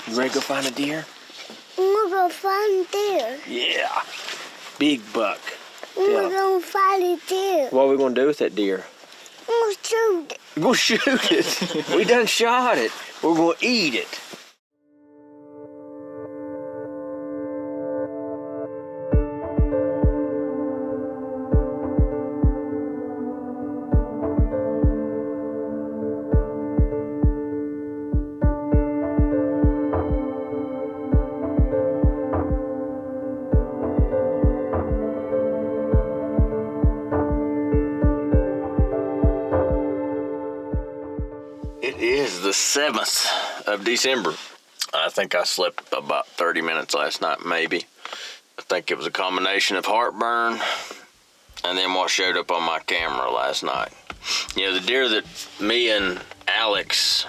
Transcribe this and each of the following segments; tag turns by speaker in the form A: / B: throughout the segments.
A: You ready to go find a deer?
B: I'm gonna find a deer.
A: Yeah. Big buck.
B: I'm gonna find a deer.
A: What are we gonna do with that deer?
B: I'm gonna shoot it.
A: We're gonna shoot it. We done shot it. We're gonna eat it. It is the 7th of December. I think I slept about 30 minutes last night, maybe. I think it was a combination of heartburn and then what showed up on my camera last night. You know, the deer that me and Alex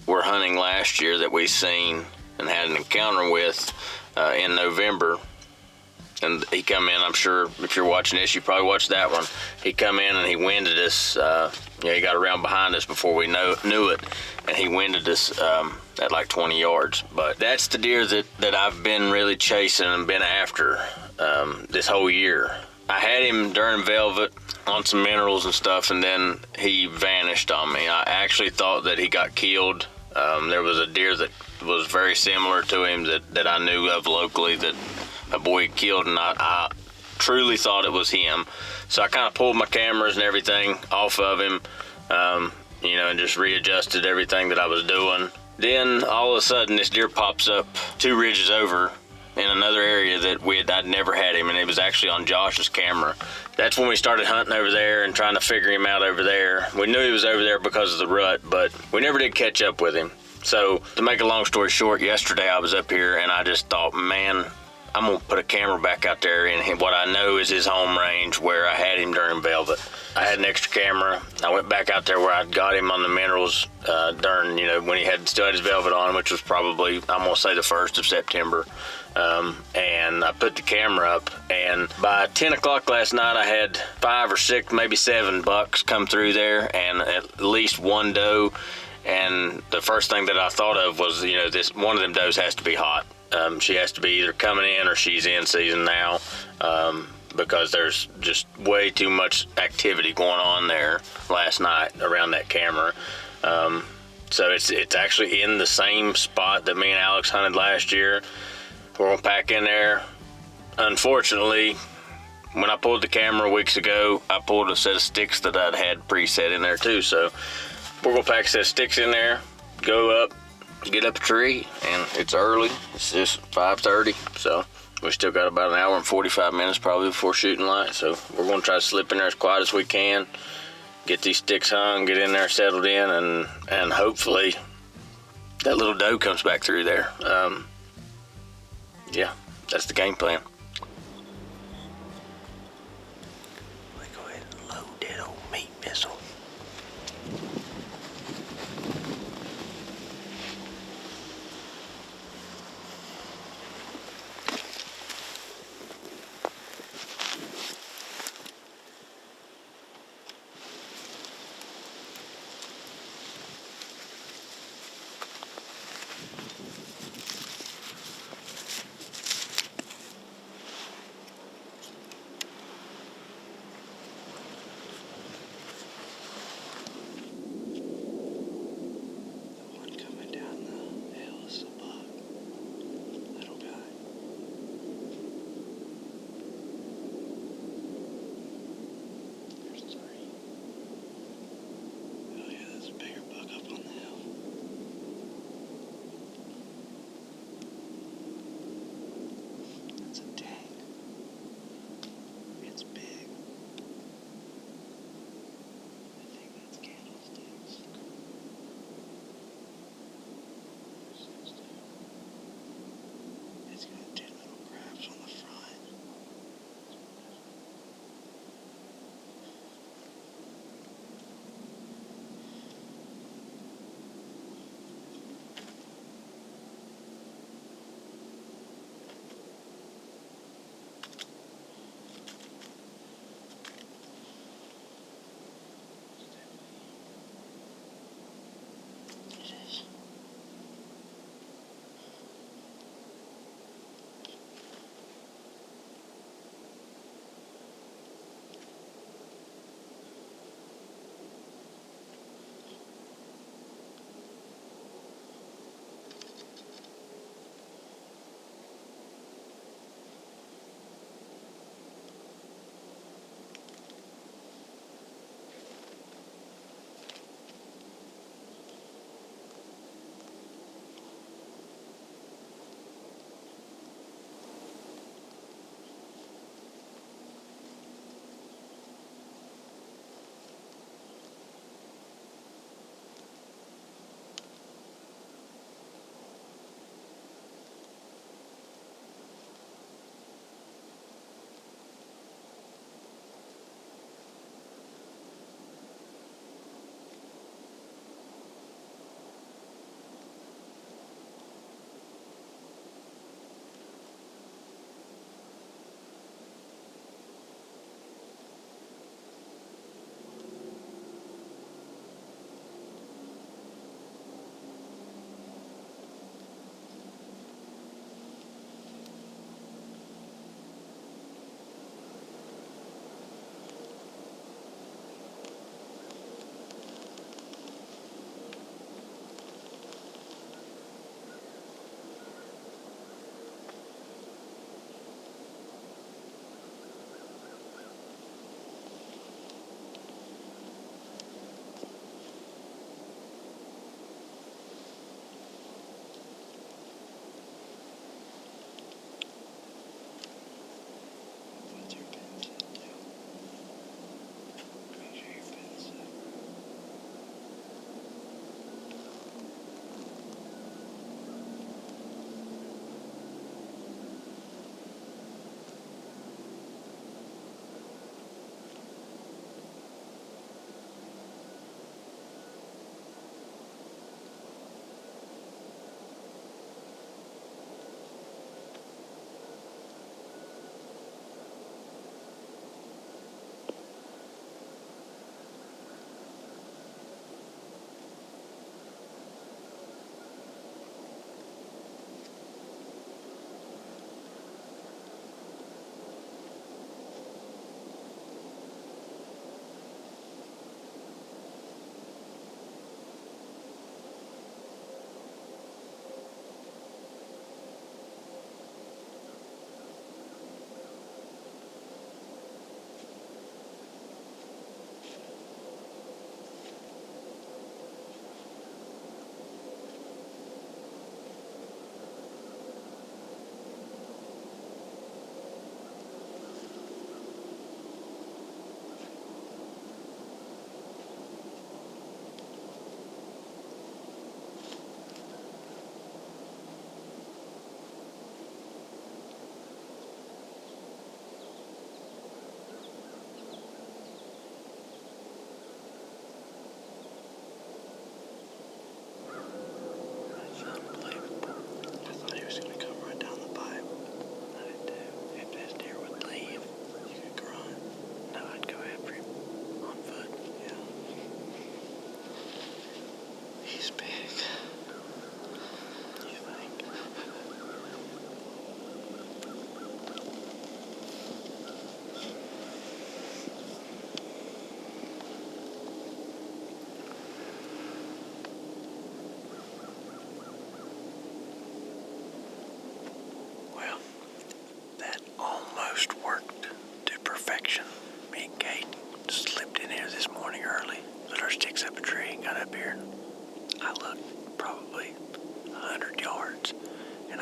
A: were hunting last year that we seen and had an encounter with in November, and he come in, I'm sure if you're watching this, you probably watched that one. He come in and he winded us. He got around behind us before we knew it, and he winded us at like 20 yards. But that's the deer that I've been really chasing and been after this whole year. I had him during velvet on some minerals and stuff, and then he vanished on me. I actually thought that he got killed. There was a deer that was very similar to him that I knew of locally that a boy killed, and I truly thought it was him. So I kind of pulled my cameras and everything off of him, and just readjusted everything that I was doing. Then all of a sudden this deer pops up 2 ridges over in another area that I'd never had him, and it was actually on Josh's camera. That's when we started hunting over there and trying to figure him out over there. We knew he was over there because of the rut, but we never did catch up with him. So to make a long story short, yesterday I was up here and I just thought, man, I'm gonna put a camera back out there in what I know is his home range where I had him during velvet. I had an extra camera. I went back out there where I'd got him on the minerals during, when he still had his velvet on, which was probably, I'm gonna say the 1st of September. And I put the camera up, and by 10 o'clock last night, I had 5 or 6, maybe 7 bucks come through there, and at least 1 doe. And the first thing that I thought of was, this one of them does has to be hot. She has to be either coming in or she's in season now, because there's just way too much activity going on there last night around that camera. So it's actually in the same spot that me and Alex hunted last year. We're gonna pack in there. Unfortunately, when I pulled the camera weeks ago, I pulled a set of sticks that I'd had preset in there too. So we're gonna pack a set of sticks in there, go up, get up a tree, and it's early. It's just 5:30, so we still got about an hour and 45 minutes probably before shooting light. So we're gonna try to slip in there as quiet as we can, get these sticks hung, get in there settled in, and hopefully that little doe comes back through there. Yeah, that's the game plan. Let's go ahead and load that old meat missile.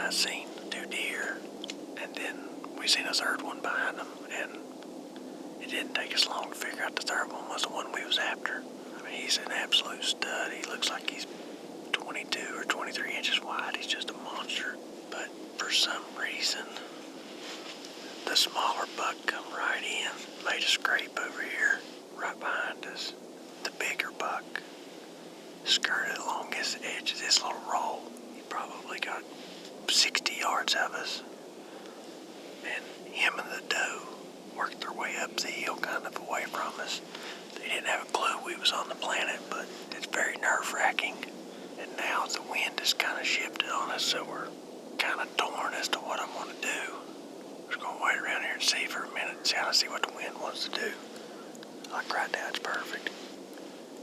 A: I seen 2 deer, and then we seen a third one behind them, and it didn't take us long to figure out the third one was the one we was after. I mean, he's an absolute stud. He looks like he's 22 or 23 inches wide. He's just a monster. But for some reason, the smaller buck come right in, made a scrape over here, right behind us. The bigger buck skirted along his edge of this little roll. He probably got 60 yards of us. And him and the doe worked their way up the hill kind of away from us. They didn't have a clue we was on the planet, but it's very nerve-wracking. And now the wind has kind of shifted on us, so we're kind of torn as to what I'm going to do. We're just going to wait around here and see for a minute and kind of see what the wind wants to do. Like right now, it's perfect.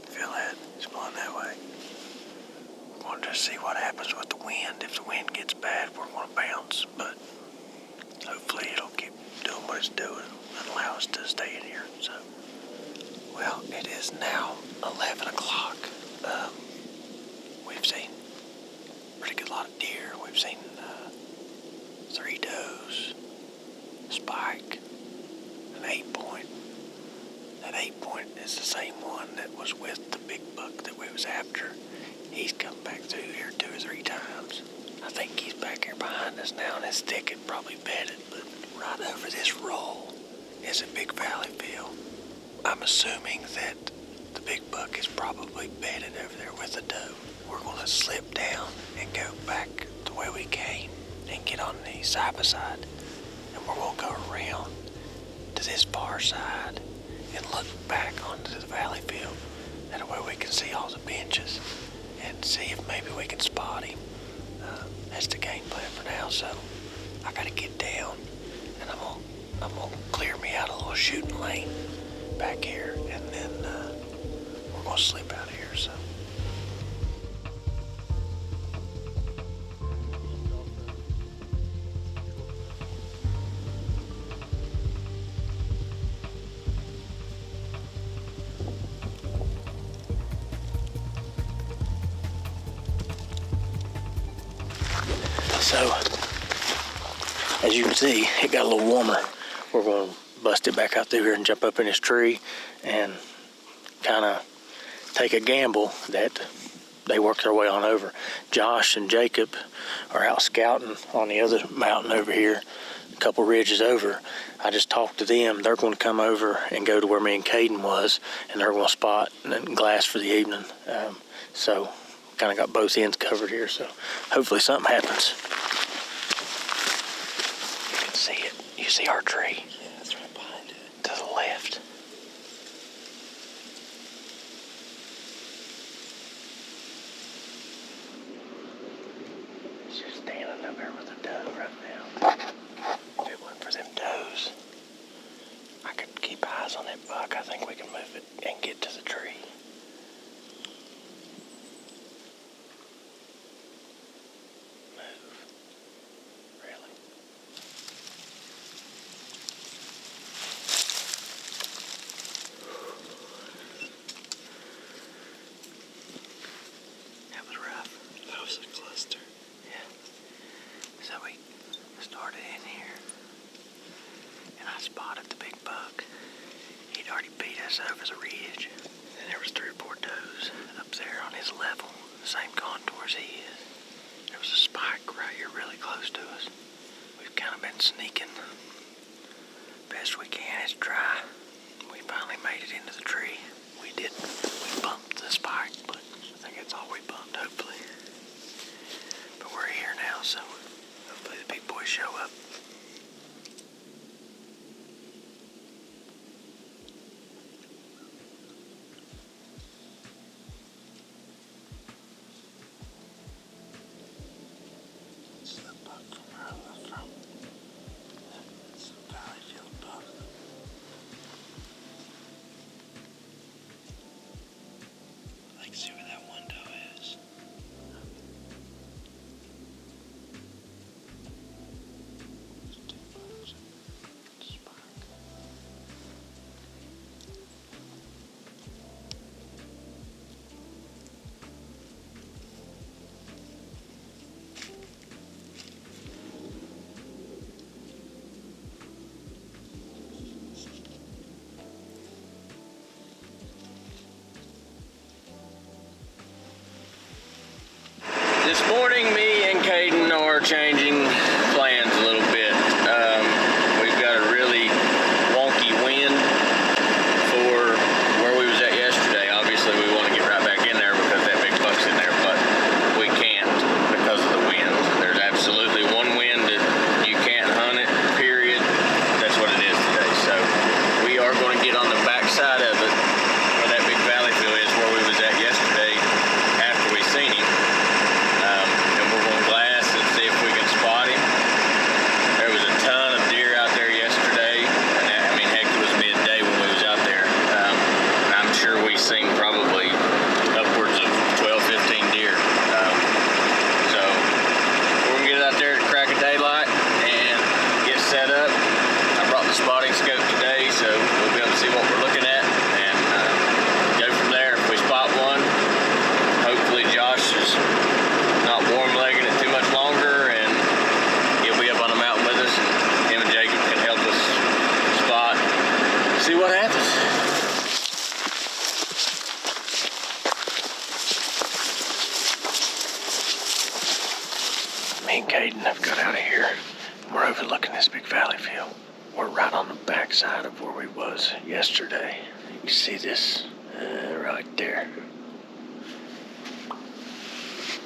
A: Feel that? It's blowing that way. We're going to just see what happens with the wind. If the wind gets bad, we're going to bounce, but hopefully it'll keep doing what it's doing and allow us to stay in here. So, well, it is now 11 o'clock. We've seen a pretty good lot of deer. We've seen 3 does, spike, an 8-point. That 8-point is the same one that was with the big buck that we was after. He's come back through here 2 or 3 times. I think he's back here behind us now, and his thicket probably bedded, but right over this roll is a big valley field. I'm assuming that the big buck is probably bedded over there with the doe. We're going to slip down and go back the way we came and get on the side by side, and we're going to go around to this far side and look back onto the valley field. That way we can see all the benches and see if maybe we can spot him. That's the game plan for now. So I gotta get down, and I'm gonna clear me out a little shooting lane back here, and then we're gonna slip out of here. So. So, as you can see, it got a little warmer. We're going to bust it back out through here and jump up in this tree and kind of take a gamble that they work their way on over. Josh and Jacob are out scouting on the other mountain over here, a couple ridges over. I just talked to them. They're going to come over and go to where me and Caden was, and they're going to spot and glass for the evening. So kind of got both ends covered here, so hopefully something happens. You can see it. You see our tree?
C: Yeah, it's right behind it.
A: To the left. It's just standing up there with a doe right now. If it wasn't for them does, I could keep eyes on that buck. I think we can move it and get to the tree. Spotted the big buck. He'd already beat us over the ridge. And there was 3 or 4 does up there on his level, the same contour as he is. There was a spike right here really close to us. We've kind of been sneaking best we can. It's dry. We finally made it into the tree. We bumped the spike, but I think that's all we bumped, hopefully. But we're here now, so hopefully the big boys show up. morning, me and Caden are changing plans a little bit. We've got a really wonky wind for where we was at yesterday. Obviously, we want to get right back in there because that big buck's in there, but we can't because of the wind. There's absolutely one wind that you can't hunt it, period. That's what it is today. So we are going to get on the back side of it where that big valley field is, where we was at yesterday after we seen him. And we're going to glass and see if we can spot him. There was a ton of deer out there yesterday, and that, I mean, heck, it was midday when we was out there. And I'm sure we seen probably upwards of 12, 15 deer. So we're gonna get out there at the crack of daylight and get set up. I brought the spotting scope today, so we'll be able to see what we're looking at and go from there. If we spot one, hopefully Josh is not warm-legging it too much longer, and he'll be up on the mountain with us, and him and Jacob can help us spot, see what happens. Me and Caden have got out of here. We're overlooking this big valley field. We're right on the back side of where we was yesterday. You can see this right there.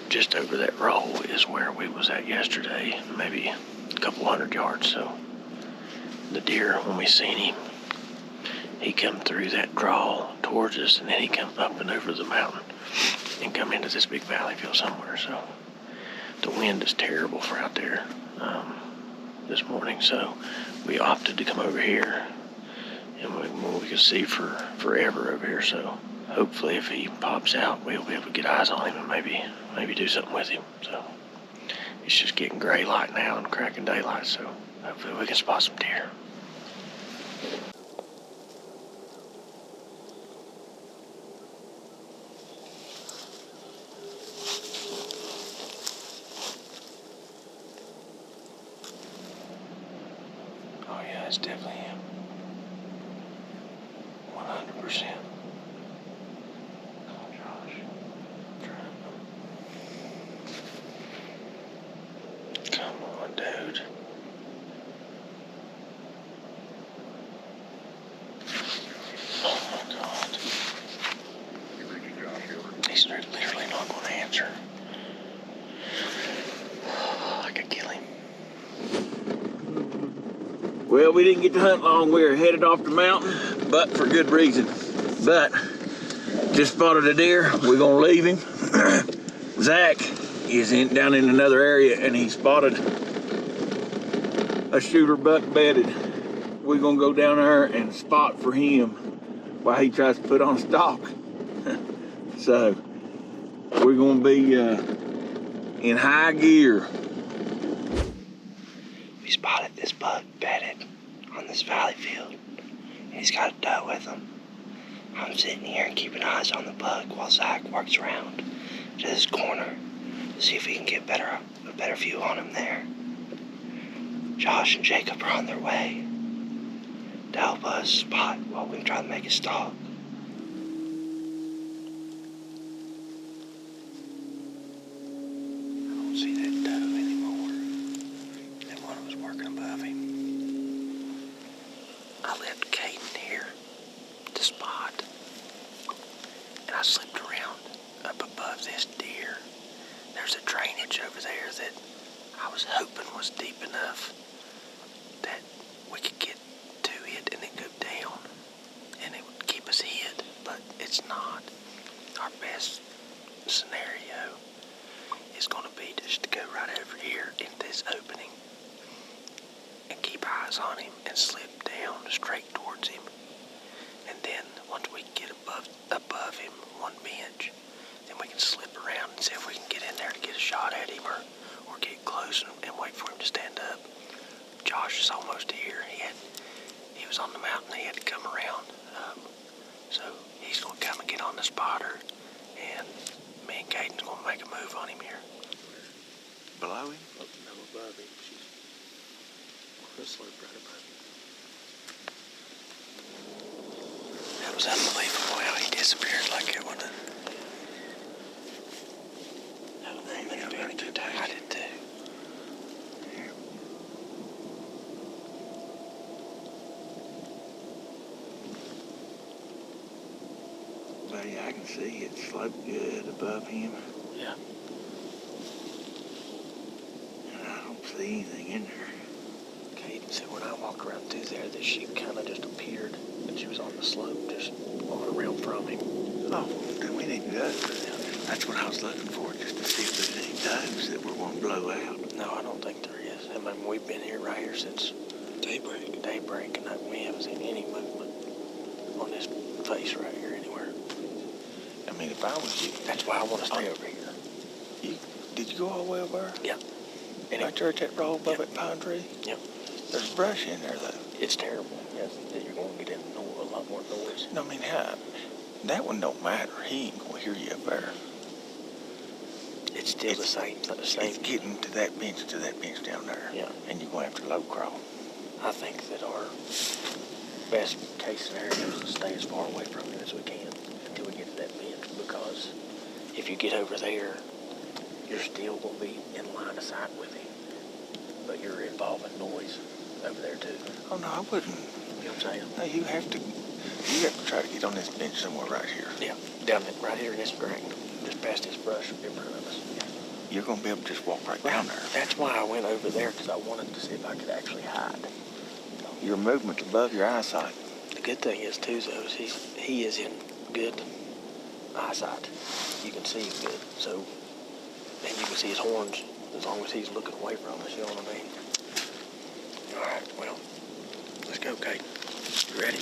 A: Just over that roll is where we was at yesterday, maybe a couple 100 yards. So the deer, when we seen him, he come through that draw towards us, and then he come up and over the mountain and come into this big valley field somewhere. So the wind is terrible for out there this morning, so we opted to come over here, and we can see for forever over here. So hopefully, if he pops out, we'll be able to get eyes on him and maybe do something with him. So it's just getting gray light now and cracking daylight, so hopefully we can spot some deer. Oh yeah, it's definitely him. 100%. Come on, dude. Oh my God. He's literally not going to answer. I could kill him. Well, we didn't get to hunt long. We were headed off the mountain, but for good reason. But just spotted a deer. We're gonna leave him. Zach is down in another area, and he spotted a shooter buck bedded. We're gonna go down there and spot for him while he tries to put on a stalk. So we're gonna be in high gear.
C: We spotted this buck bedded on this valley field, and he's got a doe with him. I'm sitting here and keeping eyes on the buck while Zach works around to this corner to see if we can get a better view on him there. Josh and Jacob are on their way to help us spot while we try to make a stalk.
A: I don't see that doe anymore. That one was working above him. I left Caden here to spot, and I slipped around up above this deer. There's a drainage over there that I was hoping was deep enough that we could get to it and then go down, and it would keep us hid, but it's not. Our best scenario is going to be just to go right over here in this opening and keep eyes on him and slip down straight towards him. And then once we get above him, one bench, then we can slip around and see if we can get in there to get a shot at him or get close and wait for him to stand up. Josh is almost here. He was on the mountain. He had to come around. So he's going to come and get on the spotter, and me and Caden's going to make a move on him here.
D: Below him?
A: Oh, no, above him. She's slope right above him. That was unbelievable how he disappeared like it, wasn't it?
C: I'm gonna
D: see it sloped good above him.
C: Yeah.
D: And I don't see anything in there.
C: Okay, so when I walked around through there, that she kind of just appeared, and she was on the slope, just walking around from him.
D: Oh, then we need to go. That's what I was looking for, just to see if there's any doves that we're going to blow out.
C: No, I don't think there is. I mean, we've been here right here since daybreak, and we haven't seen any movement on this face right here anywhere.
D: I mean, if I was you,
C: That's why I want to stay over here.
D: did you go all the way over there?
C: Yeah. And
D: Right there at that roll above that pine tree?
C: Yep.
D: There's brush in there, though.
C: It's terrible. Yes, that you're going to get in a lot more noise.
D: No, I mean, that one don't matter. He ain't going to hear you up there.
C: It's still the same.
D: It's getting to that bench down there.
C: Yeah.
D: And you're going to have to low crawl.
C: I think that our best case scenario is to stay as far away from it as we can until we get to that bench, because if you get over there, you're still going to be in line of sight with him, but you're involving noise over there too.
D: Oh, no, I wouldn't.
C: You know what I'm saying?
D: No, you have to try to get on this bench somewhere right here.
C: Yeah, down right here in this drain, just past this brush in front of us.
D: You're going to be able to just walk right down there.
C: That's why I went over there, because I wanted to see if I could actually hide.
D: Your movement's above your eyesight.
C: The good thing is too, though, is he is in good eyesight. You can see him good, so, and you can see his horns as long as he's looking away from us. You know what I mean? All right, well, let's go, Kate. You ready?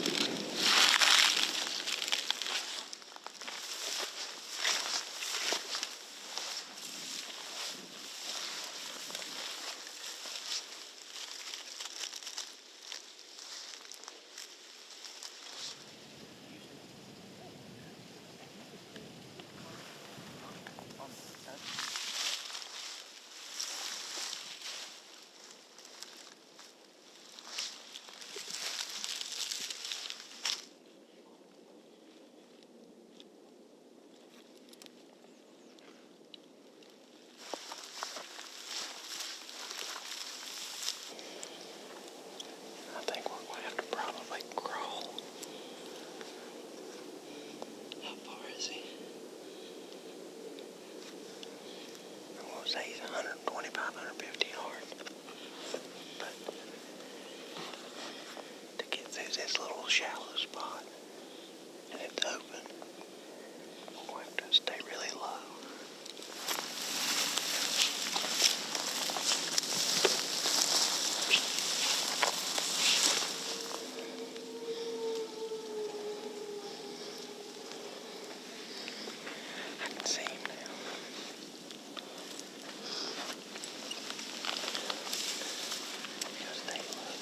C: I think we're going to have to probably crawl. How far is he? I'm going to say he's 125, 150 yards. But to get through this little shallow spot, and it's open, we're going to have to stay really low. I can see him now. Just stay low.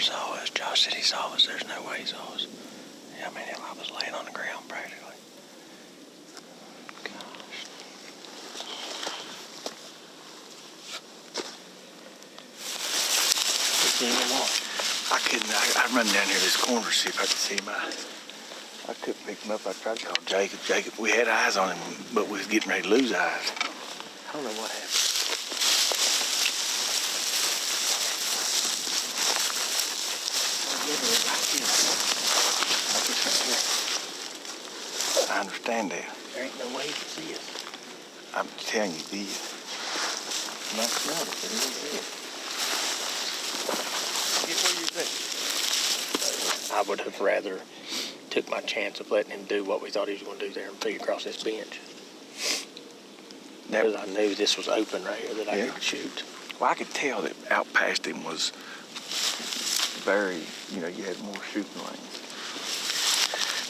C: saw us. Josh said he saw us. There's no way he saw us. Yeah, I mean, I was laying on the ground practically. Gosh. See him anymore?
D: I couldn't. I'd run down here this corner to see if I could see him. I couldn't pick him up. I tried to call Jacob. Jacob, we had eyes on him, but we was getting ready to lose eyes.
C: I don't know what happened.
D: I understand that.
C: There ain't no way he can see us.
D: I'm telling you, these.
C: Not smell it, but he didn't see it.
D: Get where you think.
C: I would have rather took my chance of letting him do what we thought he was going to do there until he crossed this bench. Because I knew this was open right here that I could shoot.
D: Well, I could tell that out past him was very, you had more shooting range.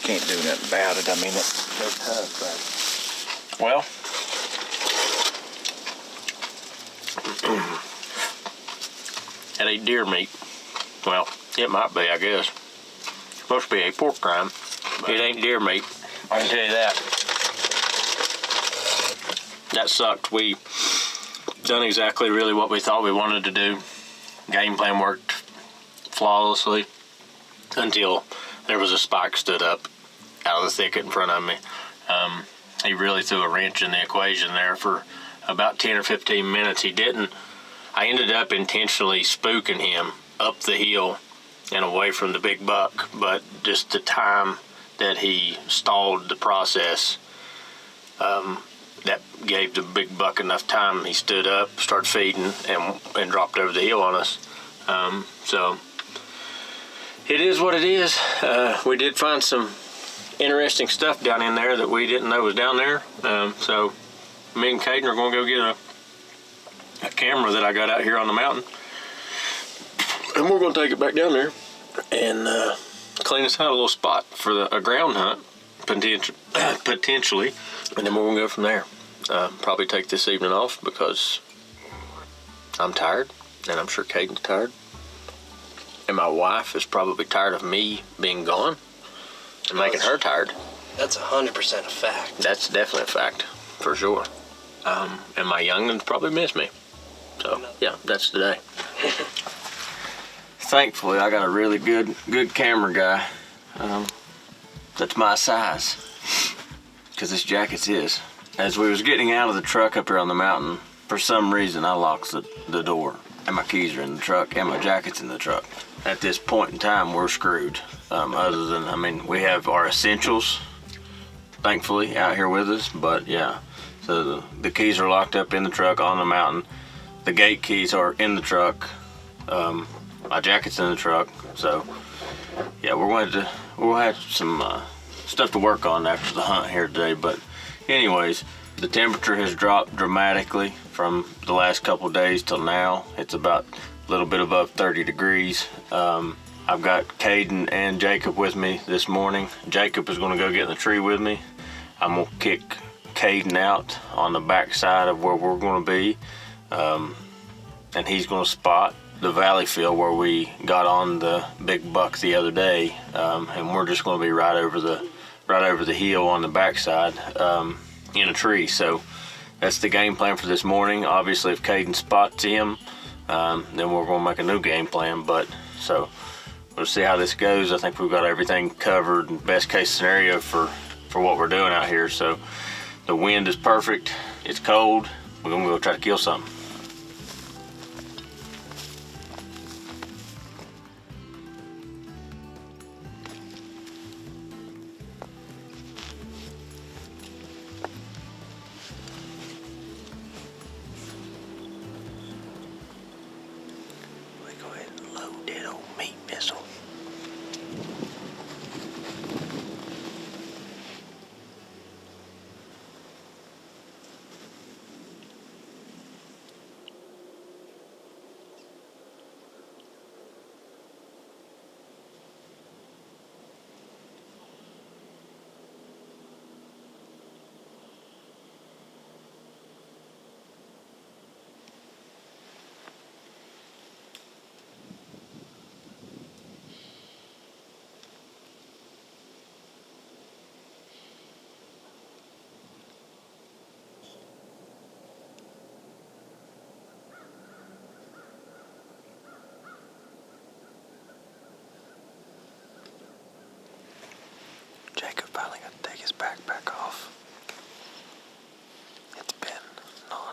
D: Can't do nothing about it. I mean, they're tough, but...
A: Well, that ain't deer meat. Well, it might be, I guess. It's supposed to be a pork crime. It ain't deer meat. I can tell you that. That sucked. We done exactly really what we thought we wanted to do. Game plan worked flawlessly until there was a spike stood up out of the thicket in front of me. He really threw a wrench in the equation there for about 10 or 15 minutes. He didn't. I ended up intentionally spooking him up the hill and away from the big buck, but just the time that he stalled the process, that gave the big buck enough time. He stood up, started feeding, and dropped over the hill on us. So it is what it is. We did find some interesting stuff down in there that we didn't know was down there. So me and Caden are going to go get a camera that I got out here on the mountain, and we're going to take it back down there and clean us out a little spot for a ground hunt, potentially, and then we're going to go from there. Probably take this evening off because I'm tired, and I'm sure Caden's tired, and my wife is probably tired of me being gone and making her tired.
C: That's 100% a fact.
A: That's definitely a fact, for sure. And my young'uns probably miss me. So, yeah, that's today. Thankfully, I got a really good camera guy that's my size, because this jacket's his. As we was getting out of the truck up here on the mountain, for some reason I locked the door, and my keys are in the truck, and my jacket's in the truck. At this point in time, we're screwed. Other than, we have our essentials, thankfully, out here with us, but yeah. So the keys are locked up in the truck on the mountain. The gate keys are in the truck. My jacket's in the truck. So yeah, we'll have some stuff to work on after the hunt here today. But anyways, the temperature has dropped dramatically from the last couple of days till now. It's about a little bit above 30 degrees. I've got Caden and Jacob with me this morning. Jacob is going to go get in the tree with me. I'm going to kick Caden out on the back side of where we're going to be, and he's going to spot the valley field where we got on the big buck the other day, and we're just going to be right over the hill on the backside in a tree. So that's the game plan for this morning. Obviously, if Caden spots him, then we're going to make a new game plan. But so we'll see how this goes. I think we've got everything covered, best case scenario for what we're doing out here. So the wind is perfect. It's cold. We're gonna go try to kill something.
C: Let me go ahead and load that old meat missile.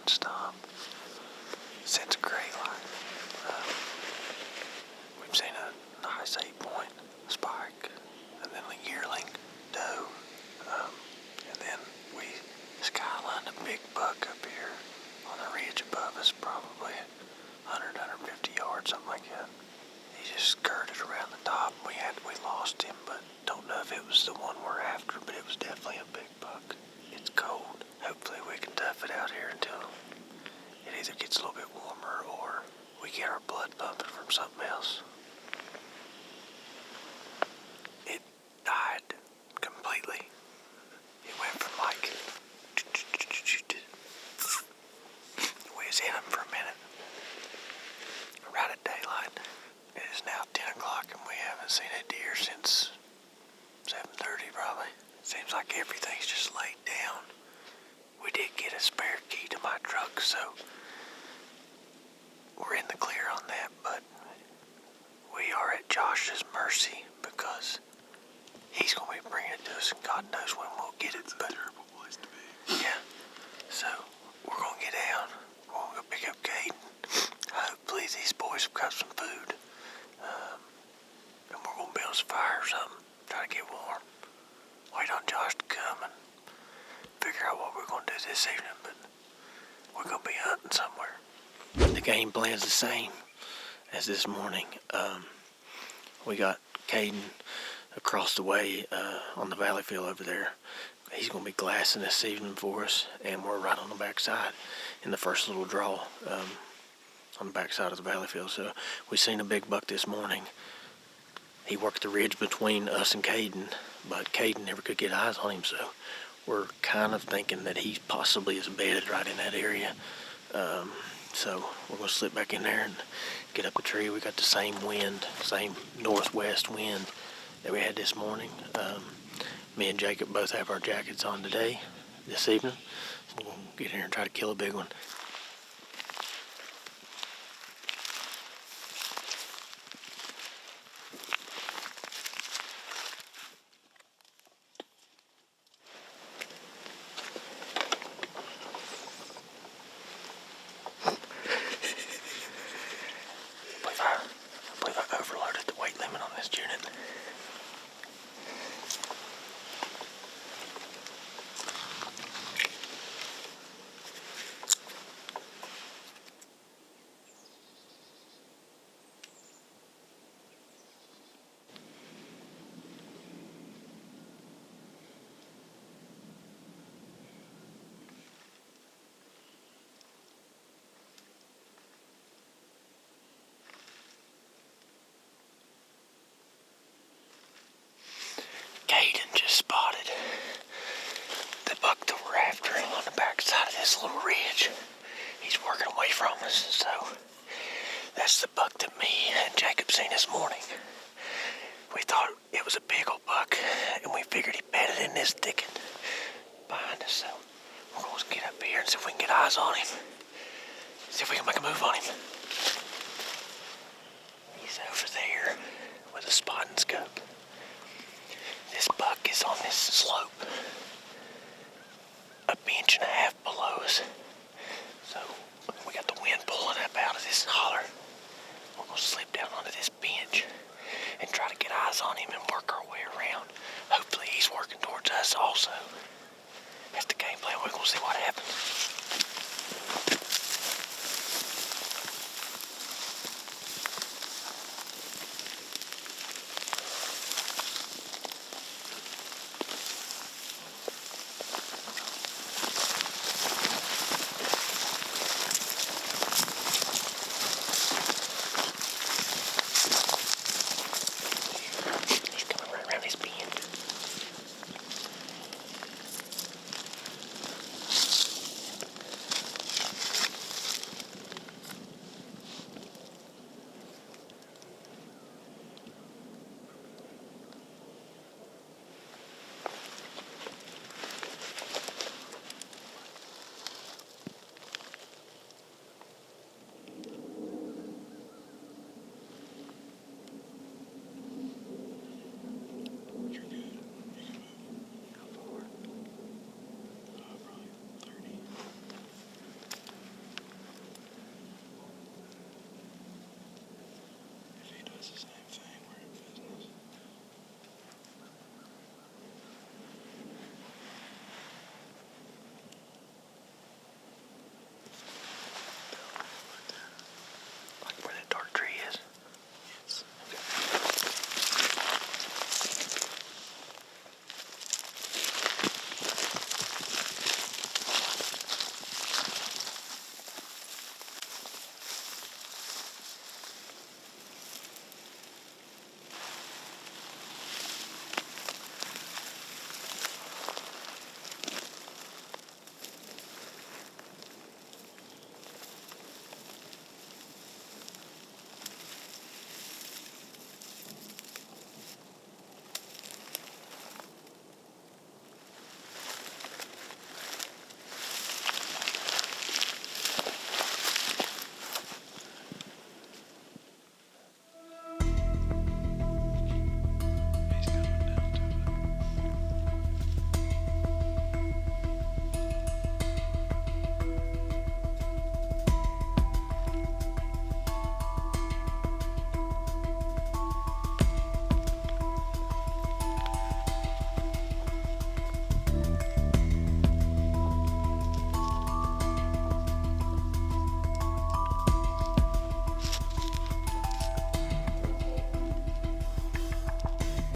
A: nonstop since gray light. We've seen a nice 8-point spike, and then a yearling doe, and then we skylined a big buck up here on the ridge above us, probably 100, 150 yards, something like that. He just skirted around the top. We lost him, but don't know if it was the one we're after, but it was definitely a big buck. It's cold. Hopefully we can tough it out here until it either gets a little bit warmer or we get our blood pumping from something else. It died completely. It went from like we was in him for a minute. Right at daylight. It is now 10 o'clock and we haven't seen a deer since 7:30 probably. Seems like everything's just laid down. We did get a spare key to my truck, so we're in the clear on that, but we are at Josh's mercy because he's going to be bringing it to us and God knows when we'll get it. But, terrible place to be. Yeah. So we're going to get down. We're going to go pick up Kate. Hopefully these boys have got some food. And we're going to build us a fire or something. Try to get warm. Wait on Josh to come and figure out what we're going to do this evening. But we're going to be hunting somewhere. The game plan's the same as this morning. We got Caden across the way on the valley field over there. He's going to be glassing this evening for us, and we're right on the backside in the first little draw on the backside of the valley field. So we seen a big buck this morning. He worked the ridge between us and Caden, but Caden never could get eyes on him, so we're kind of thinking that he possibly is bedded right in that area. So we're going to slip back in there and get up the tree. We got the same wind, same northwest wind that we had this morning. Me and Jacob both have our jackets on today, this evening. We're going to get in here and try to kill a big one. I believe I overloaded the weight limit on this unit. Caden just spotted the buck that we're after on the backside of this little ridge. He's working away from us, so that's the buck that me and Jacob seen this morning. We thought it was a big old buck, and we figured he bedded in this thicket behind us, so we're going to get up here and see if we can get eyes on him. See if we can make a move on him.